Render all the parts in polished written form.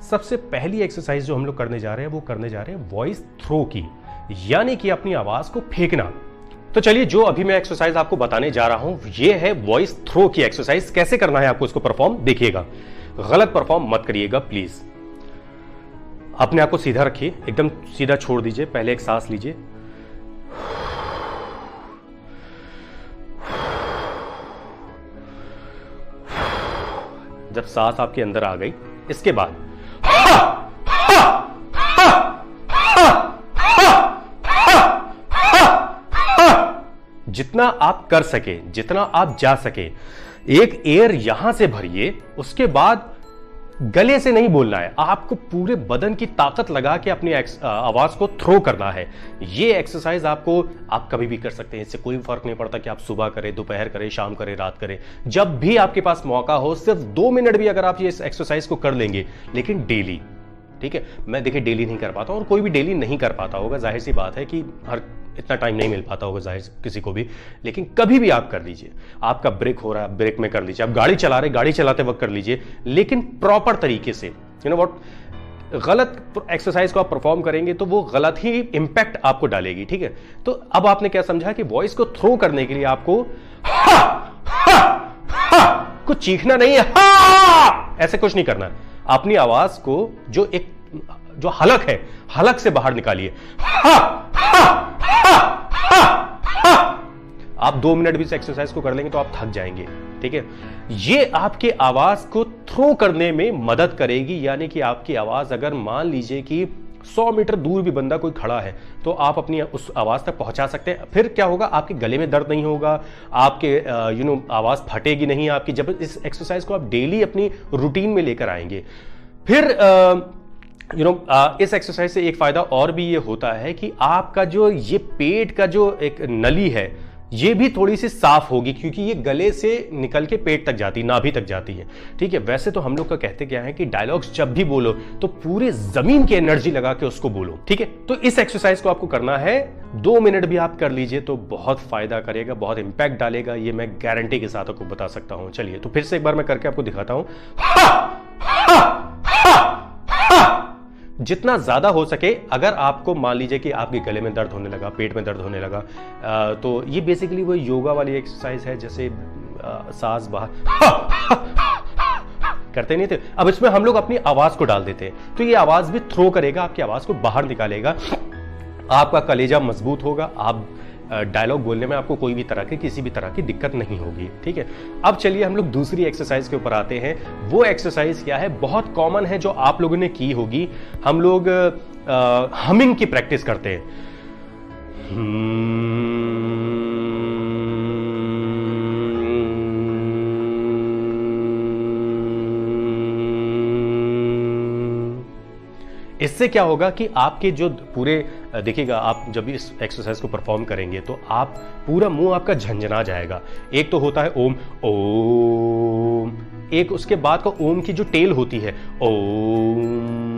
सबसे पहली एक्सरसाइज जो हम लोग करने जा रहे हैं वो करने जा रहे हैं वॉइस थ्रो की, यानी कि अपनी आवाज को फेंकना। तो चलिए, जो अभी मैं एक्सरसाइज आपको बताने जा रहा हूं ये है वॉइस थ्रो की एक्सरसाइज। कैसे करना है आपको इसको परफॉर्म देखिएगा, गलत परफॉर्म मत करिएगा प्लीज। अपने आप को सीधा रखिए, एकदम सीधा छोड़ दीजिए। पहले एक सांस लीजिए, जब सांस आपके अंदर आ गई इसके बाद जितना आप कर सके, जितना आप जा सके, एक एयर यहां से भरिए। उसके बाद गले से नहीं बोलना है, आपको पूरे बदन की ताकत लगा के अपनी आवाज को थ्रो करना है। ये एक्सरसाइज आप कभी भी कर सकते हैं, इससे कोई फर्क नहीं पड़ता कि आप सुबह करें, दोपहर करें, शाम करें, रात करें, जब भी आपके पास मौका हो। सिर्फ 2 मिनट भी अगर आप ये एक्सरसाइज को कर लेंगे, लेकिन डेली, ठीक है। मैं देखिए डेली नहीं कर पाता और कोई भी डेली नहीं कर पाता होगा, जाहिर सी बात है कि हर इतना टाइम नहीं मिल पाता होगा जाहिर किसी को भी, लेकिन कभी भी आप कर लीजिए। आपका ब्रेक हो रहा है, ब्रेक में कर लीजिए। आप गाड़ी चला रहे, गाड़ी चलाते वक्त कर लीजिए, लेकिन प्रॉपर तरीके से। यू नो व्हाट, गलत एक्सरसाइज को आप परफॉर्म करेंगे तो वो गलत ही इंपैक्ट आपको डालेगी, ठीक है। तो अब आपने क्या समझा कि वॉइस को थ्रो करने के लिए आपको कुछ चीखना नहीं है, ऐसे कुछ नहीं करना है। अपनी आवाज को जो हलक है, हलक से बाहर निकालिए। आप 2 मिनट भी इस एक्सरसाइज को कर लेंगे तो आप थक जाएंगे, ठीक है। ये आपके आवाज को थ्रो करने में मदद करेगी, यानी कि आपकी आवाज, अगर मान लीजिए कि 100 मीटर दूर भी बंदा कोई खड़ा है तो आप अपनी उस आवाज तक पहुंचा सकते हैं। फिर क्या होगा, आपके गले में दर्द नहीं होगा, आपके आवाज फटेगी नहीं आपकी, जब इस एक्सरसाइज को आप डेली अपनी रूटीन में लेकर आएंगे। फिर इस एक्सरसाइज से एक फायदा और भी ये होता है कि आपका जो ये पेट का जो एक नली है ये भी थोड़ी सी साफ होगी, क्योंकि ये गले से निकल के पेट तक जाती है, नाभि तक जाती है, ठीक है। वैसे तो हम लोग का कहते क्या है कि डायलॉग्स जब भी बोलो तो पूरे जमीन की एनर्जी लगा के उसको बोलो, ठीक है। तो इस एक्सरसाइज को आपको करना है, 2 मिनट भी आप कर लीजिए तो बहुत फायदा करेगा, बहुत इंपैक्ट डालेगा, ये मैं गारंटी के साथ आपको बता सकता हूं। चलिए, तो फिर से एक बार मैं करके आपको दिखाता हूं। जितना ज्यादा हो सके, अगर आपको मान लीजिए कि आपके गले में दर्द होने लगा, पेट में दर्द होने लगा, तो ये बेसिकली वो योगा वाली एक्सरसाइज है, जैसे सांस बाहर करते नहीं थे, अब इसमें हम लोग अपनी आवाज को डाल देते हैं, तो ये आवाज भी थ्रो करेगा, आपकी आवाज को बाहर निकालेगा, आपका कलेजा मजबूत होगा, आप डायलॉग बोलने में आपको कोई भी तरह की किसी भी तरह की दिक्कत नहीं होगी, ठीक है। अब चलिए हम लोग दूसरी एक्सरसाइज के ऊपर आते हैं। वो एक्सरसाइज क्या है, बहुत कॉमन है, जो आप लोगों ने की होगी। हम लोग हमिंग की प्रैक्टिस करते हैं। इससे क्या होगा कि आपके जो पूरे, देखिएगा आप जब इस एक्सरसाइज को परफॉर्म करेंगे तो आप पूरा मुंह आपका झंझना जाएगा। एक तो होता है ओम ओम, एक उसके बाद का ओम की जो टेल होती है ओम।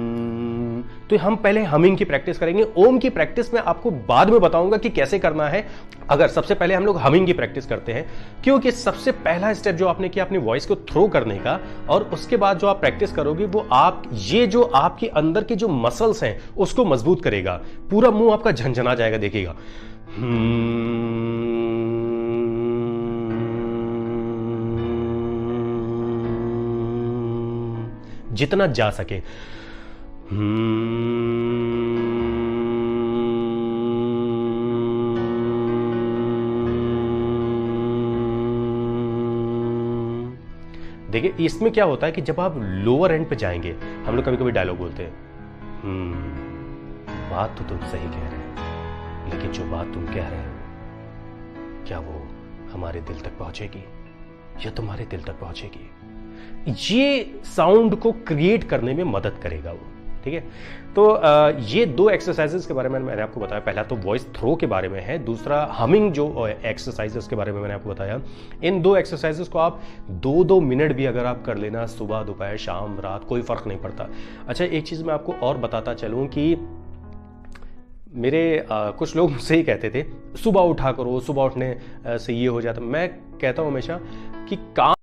तो हम पहले हमिंग की प्रैक्टिस करेंगे। ओम की प्रैक्टिस मैं आपको बाद में बताऊंगा कि कैसे करना है। अगर सबसे पहले हम लोग हमिंग की प्रैक्टिस करते हैं, क्योंकि सबसे पहला स्टेप जो आपने किया अपनी वॉइस को थ्रो करने का, और उसके बाद जो आप प्रैक्टिस करोगे वो ये जो आपके अंदर के जो मसल्स हैं उसको मजबूत करेगा, पूरा मुंह आपका झंझना जाएगा, देखिएगा। जितना जा सके। देखिए, इसमें क्या होता है कि जब आप लोअर एंड पे जाएंगे, हम लोग कभी कभी डायलॉग बोलते हैं, बात तो तुम सही कह रहे हो, लेकिन जो बात तुम कह रहे हो क्या वो हमारे दिल तक पहुंचेगी या तुम्हारे दिल तक पहुंचेगी? ये साउंड को क्रिएट करने में मदद करेगा वो, ठीक है। तो ये 2 एक्सरसाइजेस के बारे में मैंने आपको बताया। पहला तो वॉइस थ्रो के बारे में है, दूसरा हमिंग जो एक्सरसाइजेस के बारे में मैंने आपको बताया। इन 2 एक्सरसाइजेस को आप 2-2 मिनट भी अगर आप कर लेना, सुबह, दोपहर, शाम, रात, कोई फर्क नहीं पड़ता। अच्छा, एक चीज मैं आपको और बताता चलूं कि मेरे कुछ लोग मुझसे ही कहते थे सुबह उठा करो, सुबह उठने से ये हो जाता। मैं कहता हूं हमेशा कि काम